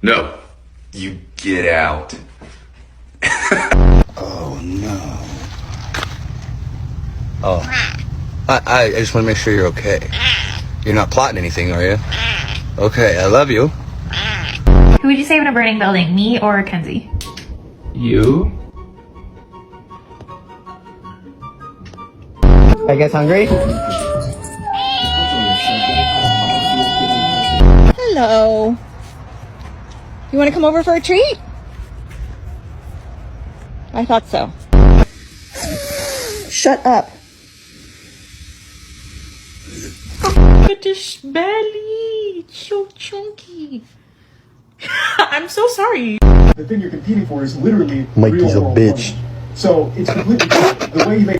No. You get out. Oh no. Oh. I just want to make sure you're okay. You're not plotting anything, are you? Okay, I love you. Who would you save in a burning building, me or Kenzie? You? I guess hungry? Hello. You want to come over for a treat? I thought so. Shut up. Look at this belly. It's so chunky. I'm so sorry. The thing you're competing for is literally Mikey's real a world bitch. money. So it's completely different. The way you make